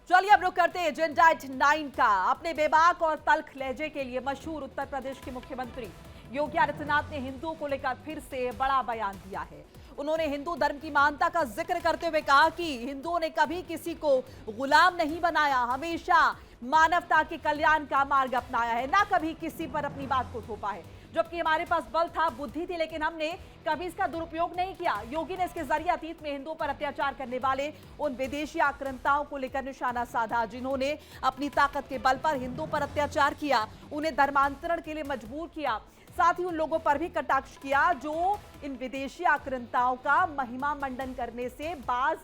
चलिए अब रुक करते हैं एजेंडा 9 का। अपने बेबाक और तल्ख लहजे के लिए मशहूर उत्तर प्रदेश के मुख्यमंत्री योगी आदित्यनाथ ने हिंदुओं को लेकर फिर से बड़ा बयान दिया है। उन्होंने हिंदू धर्म की महानता का जिक्र करते हुए कहा कि हिंदुओं ने कभी किसी को गुलाम नहीं बनाया, हमेशा मानवता के कल्याण का मार्ग अपनाया है, ना कभी किसी पर अपनी बात को थोपा है। जबकि हमारे पास बल था, बुद्धि थी, लेकिन हमने कभी इसका दुरुपयोग नहीं किया। योगी ने इसके जरिए अतीत में हिंदुओं पर अत्याचार करने वाले उन विदेशी आक्रांताओं को लेकर निशाना साधा जिन्होंने अपनी ताकत के बल पर हिंदुओं पर अत्याचार किया, उन्हें धर्मांतरण के लिए मजबूर किया। साथ ही उन लोगों पर भी कटाक्ष किया जो इन विदेशी आक्रांताओं का महिमा मंडन करने से बाज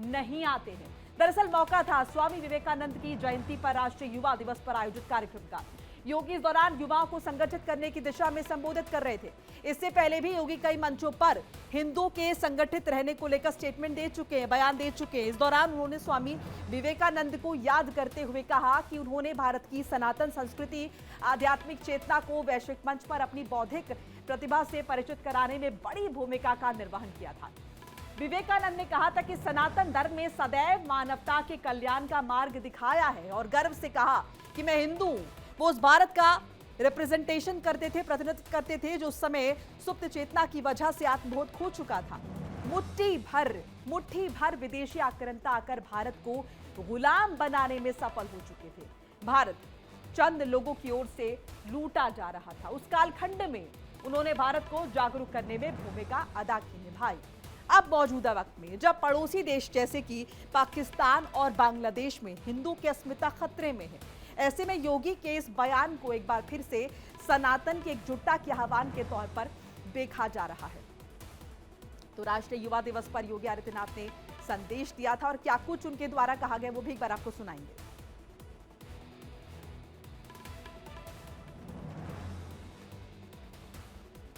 नहीं आते हैं। दरअसल मौका था स्वामी विवेकानंद की जयंती पर राष्ट्रीय युवा दिवस पर आयोजित कार्यक्रम का। योगी इस दौरान युवाओं को संगठित करने की दिशा में संबोधित कर रहे थे। इससे पहले भी योगी कई मंचों पर हिंदुओं के संगठित रहने को लेकर स्टेटमेंट दे चुके हैं, बयान दे चुके हैं। इस दौरान उन्होंने स्वामी विवेकानंद को याद करते हुए कहा कि उन्होंने भारत की सनातन संस्कृति, आध्यात्मिक चेतना को वैश्विक मंच पर अपनी बौद्धिक प्रतिभा से परिचित कराने में बड़ी भूमिका का निर्वहन किया था। विवेकानंद ने कहा था कि सनातन धर्म में सदैव मानवता के कल्याण का मार्ग दिखाया है और गर्व से कहा कि मैं हिंदू हूं। वो उस भारत का रिप्रेजेंटेशन करते थे, प्रतिनिधित्व करते थे जो उस समय सुप्त चेतना की वजह से आत्मबोध खो चुका था। मुट्ठी भर विदेशी आक्रांता आकर भारत को गुलाम बनाने में सफल हो चुके थे। भारत चंद लोगों की ओर से लूटा जा रहा था। उस कालखंड में उन्होंने भारत को जागरूक करने में भूमिका अदा की निभाई। अब मौजूदा वक्त में जब पड़ोसी देश जैसे कि पाकिस्तान और बांग्लादेश में हिंदू की अस्मिता खतरे में है, ऐसे में योगी के इस बयान को एक बार फिर से सनातन की एकजुटता के आह्वान के तौर पर देखा जा रहा है। तो राष्ट्रीय युवा दिवस पर योगी आदित्यनाथ ने संदेश दिया था और क्या कुछ उनके द्वारा कहा गया वो भी एक बार आपको सुनाएंगे।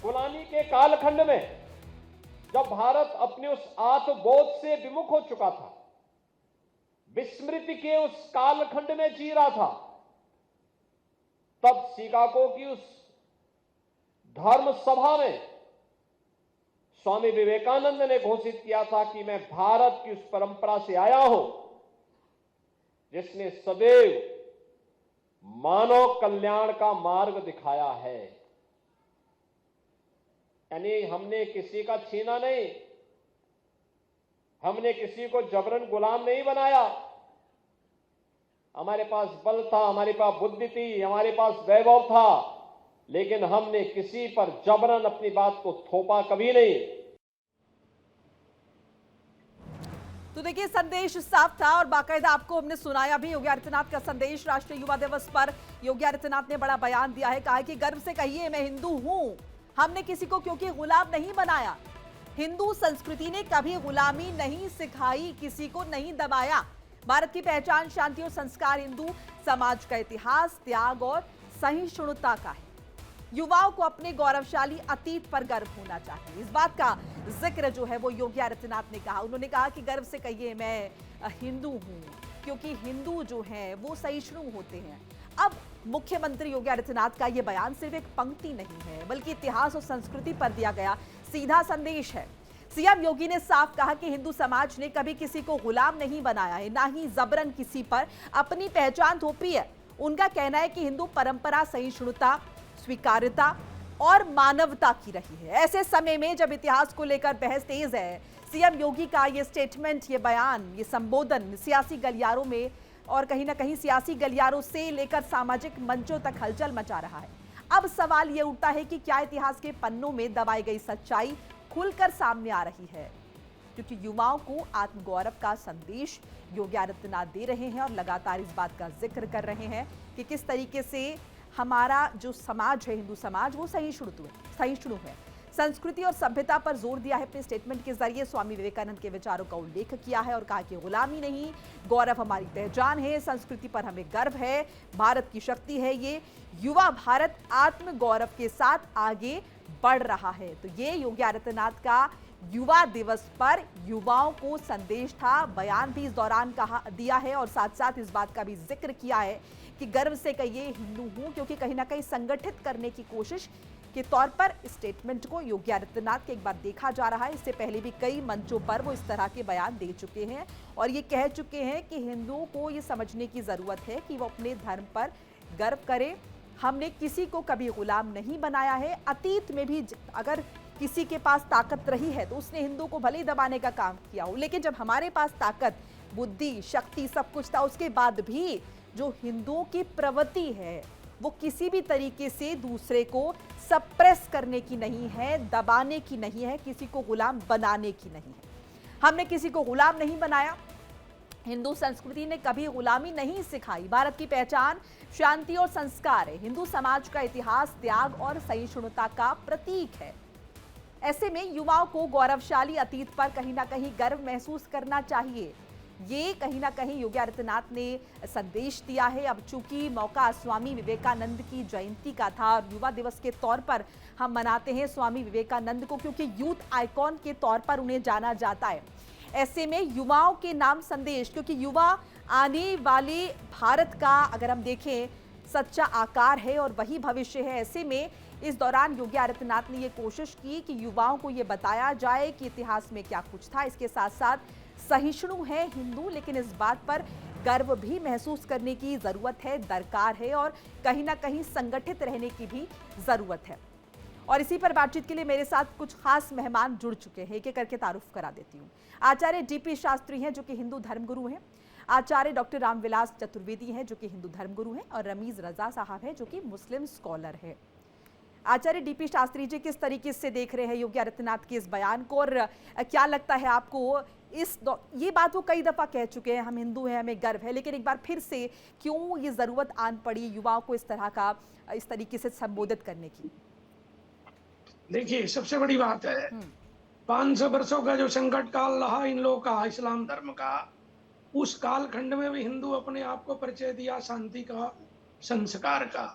गुलामी के कालखंड में जब भारत अपने उस आत्मबोध से विमुख हो चुका था, विस्मृति के उस कालखंड में जी रहा था, तब शिकागो की उस धर्म सभा में स्वामी विवेकानंद ने घोषित किया था कि मैं भारत की उस परंपरा से आया हूं जिसने सदैव मानव कल्याण का मार्ग दिखाया है। यानी हमने किसी का छीना नहीं, हमने किसी को जबरन गुलाम नहीं बनाया। हमारे पास बल था, हमारे पास बुद्धि थी, हमारे पास वैभव था, लेकिन हमने किसी पर जबरन अपनी बात को थोपा कभी नहीं। तो देखिए संदेश साफ था और बाकायदा आपको हमने सुनाया भी योगी आदित्यनाथ का संदेश। राष्ट्रीय युवा दिवस पर योगी आदित्यनाथ ने बड़ा बयान दिया है, कहा कि गर्व से कहिए मैं हिंदू हूं, हमने किसी को क्योंकि गुलाम नहीं बनाया। हिंदू संस्कृति ने कभी गुलामी नहीं सिखाई, किसी को नहीं दबाया। भारत की पहचान शांति और संस्कार, हिंदू समाज का इतिहास त्याग और सहिष्णुता का है। युवाओं को अपने गौरवशाली अतीत पर गर्व होना चाहिए। इस बात का जिक्र जो है वो योगी आदित्यनाथ ने कहा। उन्होंने कहा कि गर्व से कहिए मैं हिंदू हूं, क्योंकि हिंदू जो है वो सहिष्णु होते हैं। अब मुख्यमंत्री योगी आदित्यनाथ का यह बयान सिर्फ एक पंक्ति नहीं है, बल्कि इतिहास और संस्कृति पर दिया गया सीधा संदेश है। सीएम योगी ने साफ कहा कि हिंदू समाज ने कभी किसी को गुलाम नहीं बनाया है, ना ही जबरन किसी पर अपनी पहचान थोपी है। उनका कहना है कि हिंदू परंपरा सहिष्णुता, स्वीकार्यता और मानवता की रही है। ऐसे समय में जब इतिहास को लेकर बहस तेज है, सीएम योगी का ये स्टेटमेंट, ये बयान, ये संबोधन सियासी गलियारों में और कहीं ना कहीं सियासी गलियारों से लेकर सामाजिक मंचों तक हलचल मचा रहा है। अब सवाल यह उठता है कि क्या इतिहास के पन्नों में दबाई गई सच्चाई खुलकर सामने आ रही है, क्योंकि युवाओं को आत्मगौरव का संदेश योगी आदित्यनाथ दे रहे हैं और लगातार इस बात का जिक्र कर रहे हैं कि किस तरीके से हमारा जो समाज है, हिंदू समाज, वो सहिष्णु है। संस्कृति और सभ्यता पर जोर दिया है। अपने स्टेटमेंट के जरिए स्वामी विवेकानंद के विचारों का उल्लेख किया है और कहा कि गुलामी नहीं, गौरव हमारी पहचान है, संस्कृति पर हमें गर्व है, भारत की शक्ति है ये। युवा भारत आत्म गौरव के साथ आगे बढ़ रहा है। तो ये योगी आदित्यनाथ का युवा दिवस पर युवाओं को संदेश था। बयान भी इस दौरान दिया है और साथ साथ इस बात का भी जिक्र किया है कि गर्व से कहिए हिंदू हूं, क्योंकि कहीं ना कहीं संगठित करने की कोशिश के तौर पर स्टेटमेंट को योगी आदित्यनाथ के एक बार देखा जा रहा है। इससे पहले भी कई मंचों पर वो इस तरह के बयान दे चुके हैं और ये कह चुके हैं कि हिंदुओं को ये समझने की जरूरत है कि वो अपने धर्म पर गर्व करें। हमने किसी को कभी गुलाम नहीं बनाया है। अतीत में भी अगर किसी के पास ताकत रही है तो उसने हिंदू को भले ही दबाने का काम किया हो, लेकिन जब हमारे पास ताकत, बुद्धि, शक्ति सब कुछ था, उसके बाद भी जो हिंदुओं की प्रवृत्ति है वो किसी भी तरीके से दूसरे को सप्रेस करने की नहीं है, दबाने की नहीं है, किसी को गुलाम बनाने की नहीं है। हमने किसी को गुलाम नहीं बनाया। हिंदू संस्कृति ने कभी गुलामी नहीं सिखाई। भारत की पहचान शांति और संस्कार है। हिंदू समाज का इतिहास त्याग और सहिष्णुता का प्रतीक है। ऐसे में युवाओं को गौरवशाली अतीत पर कहीं ना कहीं गर्व महसूस करना चाहिए। ये कहीं ना कहीं योगी आदित्यनाथ ने संदेश दिया है। अब चूंकि मौका स्वामी विवेकानंद की जयंती का था और युवा दिवस के तौर पर हम मनाते हैं स्वामी विवेकानंद को, क्योंकि यूथ आइकॉन के तौर पर उन्हें जाना जाता है। ऐसे में युवाओं के नाम संदेश, क्योंकि युवा आने वाले भारत का अगर हम देखें सच्चा आकार है और वही भविष्य है। ऐसे में इस दौरान योगी आदित्यनाथ ने ये कोशिश की कि युवाओं को ये बताया जाए कि इतिहास में क्या कुछ था। इसके साथ साथ सहिष्णु है हिंदू, लेकिन इस बात पर गर्व भी महसूस करने की जरूरत है, दरकार है और कहीं ना कहीं संगठित रहने की भी जरूरत है। और इसी पर बातचीत के लिए मेरे साथ कुछ खास मेहमान जुड़ चुके हैं। एक एक करके तारुफ करा देती हूँ। आचार्य डीपी शास्त्री हैं जो कि हिंदू धर्मगुरु हैं, आचार्य डॉक्टर रामविलास चतुर्वेदी हैं जो कि हिंदू धर्मगुरु हैं, और रमीज रजा साहब हैं जो कि मुस्लिम स्कॉलर है। आचार्य डीपी शास्त्री जी, किस तरीके से देख रहे हैं योगी आदित्यनाथ के इस बयान को, और क्या लगता है आपको ये बात वो कई दफा कह चुके हैं, हम हिंदू हैं, हमें गर्व है, लेकिन एक बार फिर से क्यों ये जरूरत आन पड़ी युवाओं को इस तरीके से संबोधित करने की? देखिए, सबसे बड़ी बात है 500 वर्षों का जो संकट काल रहा इन लोगों का, इस्लाम धर्म का, उस कालखंड में भी हिंदू अपने आप को परिचय दिया शांति का, संस्कार का।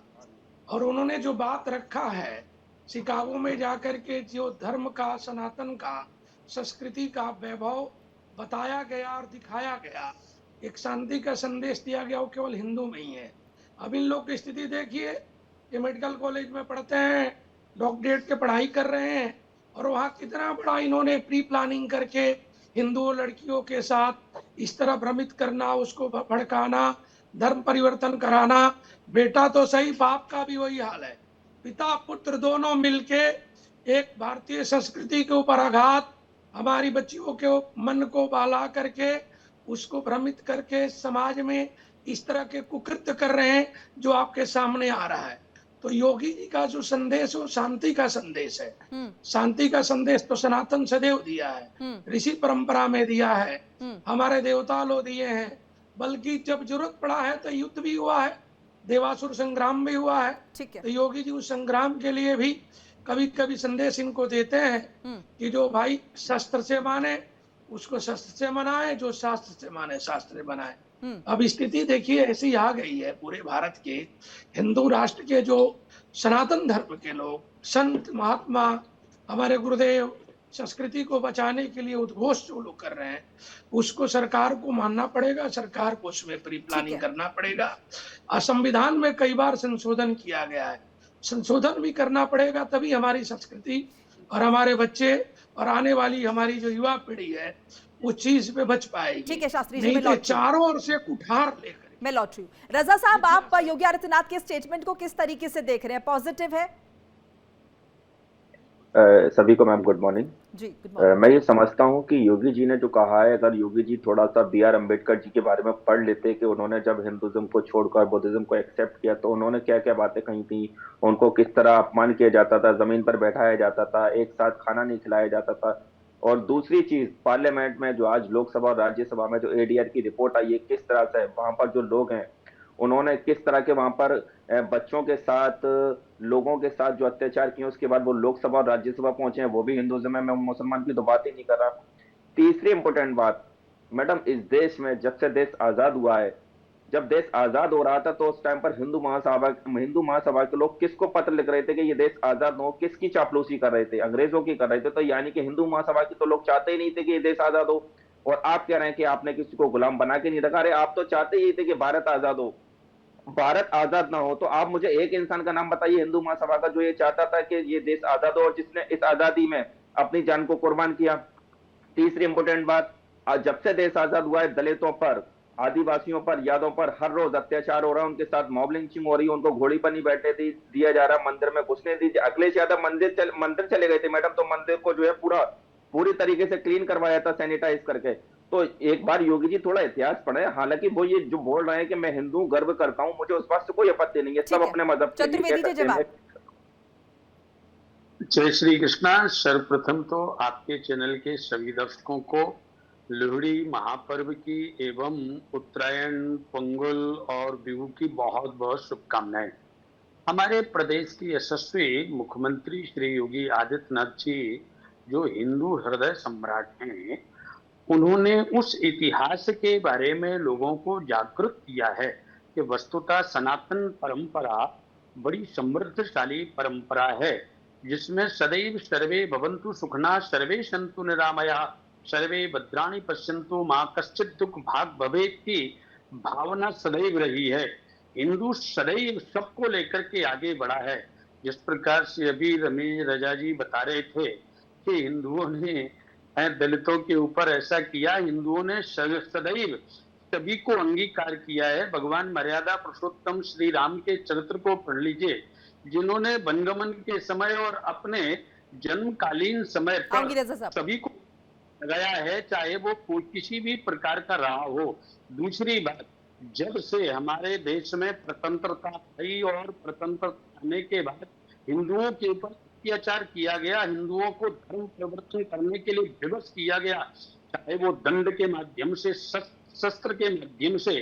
और उन्होंने जो बात रखा है शिकागो में जाकर के, जो धर्म का, सनातन का, संस्कृति का वैभव बताया गया और दिखाया गया, एक शांति का संदेश दिया गया, वो केवल हिंदू में ही है। अब इन लोग की स्थिति देखिए, ये मेडिकल कॉलेज में पढ़ते हैं, डॉक्टरेट की पढ़ाई कर रहे हैं, और वहाँ कितना बड़ा इन्होंने प्री प्लानिंग करके हिंदू लड़कियों के साथ इस तरह भ्रमित करना, उसको भड़काना, धर्म परिवर्तन कराना। बेटा तो सही, बाप का भी वही हाल है। पिता पुत्र दोनों मिलके एक भारतीय संस्कृति के ऊपर आघात, हमारी बच्चियों के मन को बहला करके, उसको भ्रमित करके समाज में इस तरह के कुकृत्य कर रहे हैं जो आपके सामने आ रहा है। तो योगी जी का जो संदेश वो शांति का संदेश है। शांति का संदेश तो सनातन सदैव दिया है, ऋषि परंपरा में दिया है, हमारे देवता लोग दिए हैं, बल्कि जब जरूरत पड़ा है तो युद्ध भी हुआ है, देवासुर संग्राम भी हुआ है। तो योगी जी उस संग्राम के लिए भी कभी कभी संदेश इनको देते हैं कि जो भाई शस्त्र से माने उसको शस्त्र से मनाए, जो शास्त्र से माने शास्त्र से बनाए। अब स्थिति देखिए ऐसी आ गई है, पूरे भारत के हिंदू राष्ट्र के जो सनातन धर्म के लोग, संत महात्मा, हमारे गुरुदेव, संस्कृति को बचाने के लिए उद्घोष जो लोग कर रहे हैं, उसको सरकार को मानना पड़ेगा, सरकार को उसमें प्री प्लानिंग करना पड़ेगा। संविधान में कई बार संशोधन किया गया है, संशोधन भी करना पड़ेगा, तभी हमारी संस्कृति और हमारे बच्चे और आने वाली हमारी जो युवा पीढ़ी है उस चीज पे बच पाएगी। ठीक है शास्त्री जी, नहीं तो चारों ओर से कुठार लेकर मैं लौट रही हूँ। रजा साहब, आप योगी आदित्यनाथ के स्टेटमेंट को किस तरीके से देख रहे हैं? पॉजिटिव है? सभी को मैम गुड मॉर्निंग जी। मैं ये समझता हूँ कि योगी जी ने जो कहा है, अगर योगी जी थोड़ा सा BR अम्बेडकर जी के बारे में पढ़ लेते कि उन्होंने जब हिंदुज्म को छोड़कर बुद्धिज्म को एक्सेप्ट किया तो उन्होंने क्या क्या बातें कही थी, उनको किस तरह अपमान किया जाता था, जमीन पर बैठाया जाता था, एक साथ खाना नहीं खिलाया जाता था। और दूसरी चीज, पार्लियामेंट में जो आज लोकसभा और राज्यसभा में जो ADR की रिपोर्ट आई है, किस तरह से वहां पर जो लोग हैं उन्होंने किस तरह के वहां पर बच्चों के साथ, लोगों के साथ जो अत्याचार किए, उसके बाद वो लोकसभा और राज्यसभा पहुंचे हैं, वो भी हिंदुज्म में। मैं मुसलमान की तो बात ही नहीं कर रहा। तीसरी इंपॉर्टेंट बात, मैडम, इस देश में जब से देश आजाद हुआ है, जब देश आजाद हो रहा था तो उस टाइम पर हिंदू महासभा के लोग किसको पत्र लिख रहे थे कि ये देश आजाद हो, किसकी चापलूसी कर रहे थे? अंग्रेजों की कर रहे थे। तो यानी कि हिंदू महासभा की तो लोग चाहते ही नहीं थे कि ये देश आजाद हो। और आप कह रहे हैं कि आपने किसी को गुलाम बना के नहीं रखा। अरे आप तो चाहते ही थे कि भारत आजाद हो। भारत आजाद ना हो, तो आप मुझे एक इंसान का नाम बताइए हिंदू महासभा का जो ये चाहता था कि ये देश आजाद हो और जिसने इस आजादी में अपनी जान को कुर्बान किया। तीसरी इंपोर्टेंट बात, जब से देश आजाद हुआ है दलितों पर, आदिवासियों पर, यादव पर हर रोज अत्याचार हो रहा है, उनके साथ मॉब लिंचिंग हो रही है, उनको घोड़ी पर नहीं बैठने दिया जा रहा, मंदिर में घुसने दीजिए। अखिलेश यादव मंदिर चले गए थे मैडम, तो मंदिर को जो है पूरी तरीके से क्लीन करवाया था सैनिटाइज करके। तो एक बार योगी जी थोड़ा इतिहास पढ़े। हालांकि वो ये जो बोल रहे हैं कि मैं हिंदू गर्व करता हूं, मुझे उस बात से कोई आपत्ति नहीं है, सब अपने मजहब के लिए कहते हैं। जय श्री कृष्णा। सर्वप्रथम तो आपके चैनल के सभी दर्शकों को लोहड़ी महापर्व की एवं उत्तरायण, पोंगल और बिहू की बहुत बहुत शुभकामनाएं। हमारे प्रदेश के यशस्वी मुख्यमंत्री श्री योगी आदित्यनाथ जी जो हिंदू हृदय सम्राट हैं, उन्होंने उस इतिहास के बारे में लोगों को जागरूक किया है कि वस्तुतः सनातन परंपरा बड़ी समृद्धशाली परंपरा है, जिसमें सदैव सर्वे भवन्तु सुखना, सर्वे सन्तु निरामया, सर्वे भद्राणि पश्यन्तु, मां कश्चित् दुख भाग भवेत् की भावना सदैव रही है। हिंदू सदैव सबको लेकर के आगे बढ़ा है। जिस प्रकार से अभी रमेश रजा जी बता रहे थे कि हिंदुओं ने दलितों के ऊपर ऐसा किया, हिंदुओं ने सदैव सभी को अंगीकार किया है। भगवान मर्यादा पुरुषोत्तम श्री राम के चरित्र को पढ़ लीजिए, जिन्होंने वनगमन के समय और अपने जन्मकालीन समय पर सभी को लगाया है, चाहे वो किसी भी प्रकार का रहा हो। दूसरी बात, जब से हमारे देश में प्रतंत्रता आई और प्रतंत्रता आने के बाद हिंदुओं के ऊपर अत्याचार किया गया, हिंदुओं को धर्म परिवर्तन करने के लिए विवश किया गया, चाहे वो दंड के माध्यम से, शस्त्र के माध्यम से,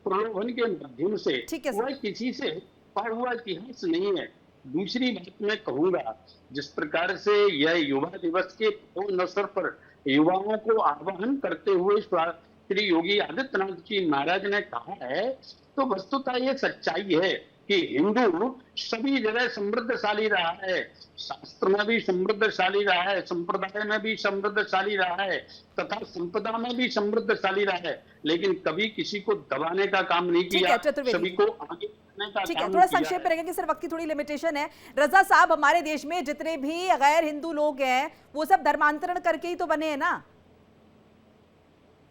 प्रलोभन के माध्यम से, वह किसी से पार हुआ इतिहास नहीं है। दूसरी बात मैं कहूंगा, जिस प्रकार से यह युवा दिवस के अवसर पर युवाओं को आह्वान करते हुए श्री योगी आदित्यनाथ जी महाराज ने कहा है, तो वस्तुतः ये सच्चाई है कि हिंदू सभी जगह समृद्धशाली रहा है, शास्त्र में भी समृद्धशाली रहा है, संप्रदाय में भी समृद्धशाली रहा है, तथा संपदा में भी समृद्धशाली रहा है, लेकिन कभी किसी को दबाने का काम नहीं किया, सभी को आगे बढ़ने का ठीक है। काम थोड़ा किया संक्षेप में रहेगा कि सर वक्त की थोड़ी लिमिटेशन है। रजा साहब, हमारे देश में जितने भी गैर हिंदू लोग हैं वो सब धर्मांतरण करके ही तो बने हैं ना,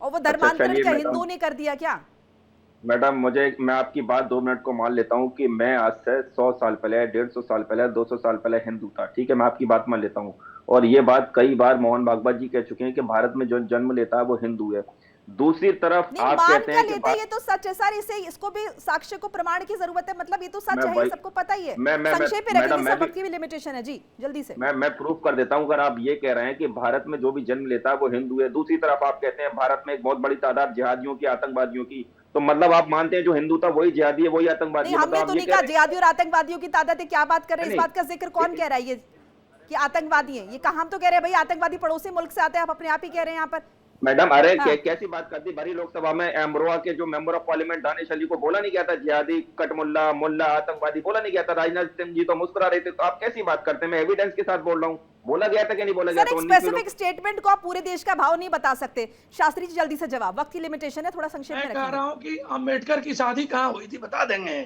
और वो धर्मांतरण क्या हिंदुओं ने कर दिया क्या? मैडम मैं आपकी बात 2 मिनट को मान लेता हूं कि मैं आज से 100 साल पहले, 150 साल पहले, 200 साल पहले हिंदू था, ठीक है, मैं आपकी बात मान लेता हूं। और ये बात कई बार मोहन भागवत जी कह चुके हैं कि भारत में जो जन्म लेता है वो हिंदू है। दूसरी तरफ आप कहते हैं कि ये तो सच है सर, इसे इसको भी साक्ष्य को प्रमाण की जरूरत है, मतलब ये तो सच है, सबको पता ही है। संक्षेप में रखेंगे, सब वक्त की भी लिमिटेशन है जी, जल्दी से। मैं प्रूफ कर देता हूं। अगर आप ये कह रहे हैं कि भारत में जो भी जन्म लेता है वो हिंदू है, दूसरी तरफ आप कहते हैं भारत में एक बहुत बड़ी तादाद जिहादियों की, आतंकवादियों की, तो मतलब आप मानते हैं जो हिंदू था वही जिहादी है, वही आतंकवादी है? हमने तो नहीं कहा जिहादी और आतंकवादियों की तादाद है, क्या बात कर रहे हैं? इस बात का जिक्र कौन कह रहा है ये कि आतंकवादी है? ये कहा, हम तो कह रहे हैं भाई आतंकवादी पड़ोसी मुल्क से आते हैं, आप अपने आप ही कह रहे हैं यहाँ पर। मैडम अरे कैसी बात करती, भरी लोकसभा में अमरोहा के जो member of parliament Danish Ali को बोला नहीं गया था जिहादी, कटमुल्ला, मुल्ला, आतंकवादी बोला नहीं गया था? राजनाथ सिंह जी तो मुस्कुरा रहे थे, तो आप कैसी बात करते हैं? मैं एविडेंस के साथ बोल रहा हूँ, बोला गया था कि नहीं बोला गया था? स्पेसिफिक स्टेटमेंट को आप पूरे देश का भाव नहीं बता सकते। शास्त्री जी जल्दी से जवाब, वक्त की लिमिटेशन है, थोड़ा संक्षेप में कह रहा हूँ कि अम्बेडकर की शादी कहाँ हुई थी बता देंगे।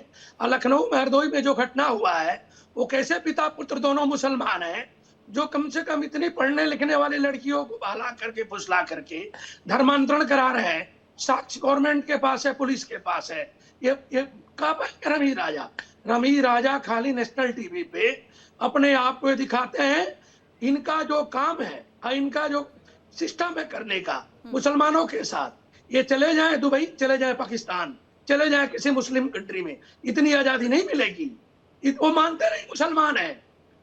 लखनऊ महरदोई में जो घटना हुआ है, वो कैसे पिता पुत्र दोनों मुसलमान हैं, जो कम से कम इतनी पढ़ने लिखने वाली लड़कियों को बहला करके फुसला करके धर्मांतरण करा रहे हैं। साक्ष्य गवर्नमेंट के पास है, पुलिस के पास है। ये कब है रमी राजा खाली नेशनल टीवी पे अपने आप को दिखाते हैं। इनका जो काम है, इनका जो सिस्टम है करने का मुसलमानों के साथ, ये चले जाए दुबई, चले जाए पाकिस्तान, चले जाए किसी मुस्लिम कंट्री में, इतनी आजादी नहीं मिलेगी। वो मानते नहीं मुसलमान है,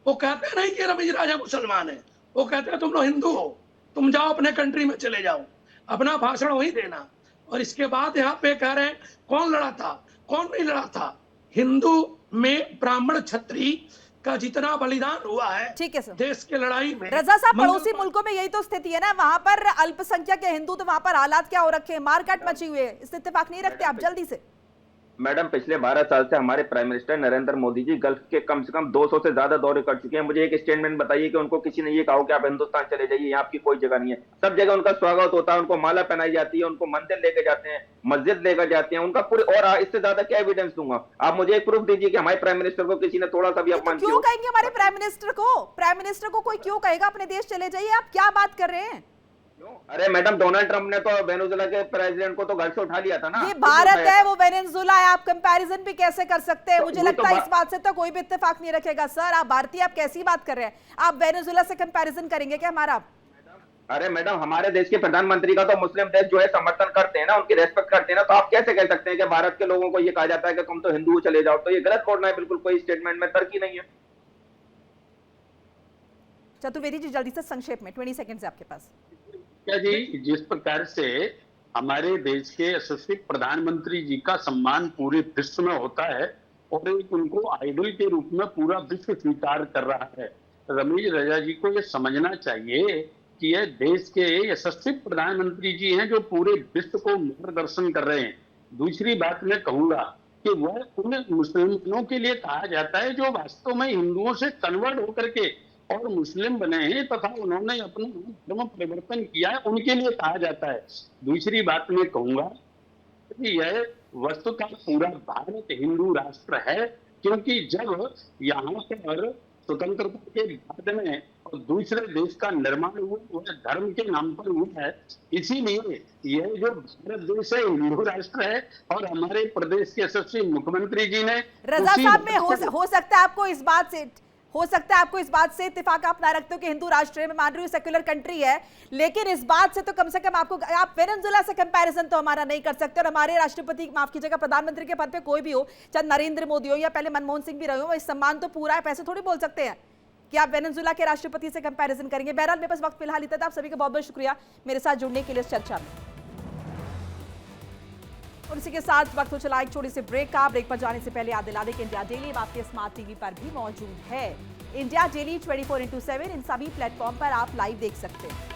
वो कहते नहीं कि रमीज राजा मुसलमान है, वो कहते हैं तुम लोग हिंदू हो, तुम जाओ अपने कंट्री में चले जाओ, अपना भाषण वही देना। और इसके बाद यहाँ पे कह रहे हैं कौन लड़ा था, कौन नहीं लड़ा था। हिंदू में ब्राह्मण क्षत्रिय का जितना बलिदान हुआ है, ठीक है सर, देश की लड़ाई में। रजा साहब, पड़ोसी मुल्कों में यही तो स्थिति है ना, वहां पर अल्पसंख्यक के हिंदू, तो वहां पर हालात क्या हो रखे हैं, मारकाट मची हुई है, इस इत्तेफाक नहीं रखते आप? जल्दी से मैडम पिछले 12 साल से हमारे prime minister Narendra Modi ji gulf के कम से कम 200 से ज्यादा दौरे कर चुके हैं। मुझे एक स्टेटमेंट बताइए कि उनको किसी ने ये कहा कि आप हिंदुस्तान चले जाइए, यहाँ आपकी कोई जगह नहीं है। सब जगह उनका स्वागत होता है, उनको माला पहनाई जाती है, उनको मंदिर लेकर जाते हैं, मस्जिद लेकर जाते हैं, उनका पूरे। और इससे ज्यादा क्या एविडेंस दूंगा? आप मुझे एक प्रूफ दीजिए कि हमारे प्राइम मिनिस्टर को किसी ने थोड़ा सा भी अपमान किया। क्यों कहेंगे हमारे प्राइम मिनिस्टर को? प्राइम मिनिस्टर को कोई क्यों कहेगा अपने देश चले जाइए? आप क्या बात कर रहे हैं? अरे मैडम, डोनाल्ड ट्रंप ने तो वेनेजुएला के प्रेसिडेंट को तो घर से उठा लिया था ना। ये भारत है, वो वेनेजुएला है। आप कंपैरिजन भी कैसे कर सकते हैं? मुझे लगता है इस बात से तो कोई भी इत्तेफाक नहीं रखेगा। सर आप भारतीय, आप कैसी बात कर रहे हैं? आप वेनेजुएला से कंपैरिजन करेंगे क्या हमारा? अरे मैडम, हमारे देश के प्रधानमंत्री का तो मुस्लिम देश जो है समर्थन करते हैं ना, उनकी रेस्पेक्ट करते हैं ना, तो आप कैसे कह सकते हैं कि भारत के लोगों को ये कहा जाता है कि तुम तो हिंदू चले जाओ? तो ये गलत बोलना है, बिल्कुल कोई स्टेटमेंट में तर्क ही नहीं है। चतुर्वेदी जी जल्दी से संक्षेप में, 20 सेकंड है आपके पास। क्या जी, जिस प्रकार से हमारे देश के यशस्वी प्रधानमंत्री जी का सम्मान पूरे विश्व में होता है और एक उनको आइडल के रूप में पूरा विश्व स्वीकार कर रहा है, रमेश रजा जी को ये समझना चाहिए कि यह देश के यशस्वी प्रधानमंत्री जी हैं जो पूरे विश्व को मार्गदर्शन कर रहे हैं। दूसरी बात मैं कहूंगा कि वह उन मुसलमानों के लिए कहा जाता है जो वास्तव में हिंदुओं से कन्वर्ट होकर के और मुस्लिम बने हैं तथा उन्होंने अपना धर्म परिवर्तन किया है, उनके लिए कहा जाता है। दूसरी बात मैं कहूंगा कि यह वस्तुतः पूरा भारत हिंदू राष्ट्र है, क्योंकि जब यहाँ पर स्वतंत्रता के बाद में और दूसरे देश का निर्माण हुआ वह धर्म के नाम पर हुआ है। इसीलिए यह जो भारत देश है हिंदू राष्ट्र है और हमारे प्रदेश के यशस्वी मुख्यमंत्री जी ने रजा साहब में हो सकता है आपको इस बात से इत्तेफाक आप ना रखते हो कि हिंदू राष्ट्र है, मैं मान रही हूँ सेक्युलर कंट्री है, लेकिन इस बात से तो कम से कम आपको, आप वेनेजुएला से कंपैरिजन तो हमारा नहीं कर सकते। और हमारे राष्ट्रपति, माफ कीजिएगा, प्रधानमंत्री के पद पे कोई भी हो, चाहे नरेंद्र मोदी हो या पहले मनमोहन सिंह भी रहे हो, इस सम्मान तो पूरा है। पैसे थोड़ी बोल सकते हैं कि आप वेनेजुएला के राष्ट्रपति से कंपैरिजन करेंगे। बहरहाल मेरे पास वक्त फिलहाल इतना था। आप सभी का बहुत बहुत शुक्रिया मेरे साथ जुड़ने के लिए इस चर्चा में। और इसी के साथ वक्त हो चला एक छोटी सी ब्रेक का। ब्रेक पर जाने से पहले याद दिला दें कि इंडिया डेली अब आपके स्मार्ट टीवी पर भी मौजूद है। इंडिया डेली 24/7 इन सभी प्लेटफॉर्म पर आप लाइव देख सकते हैं।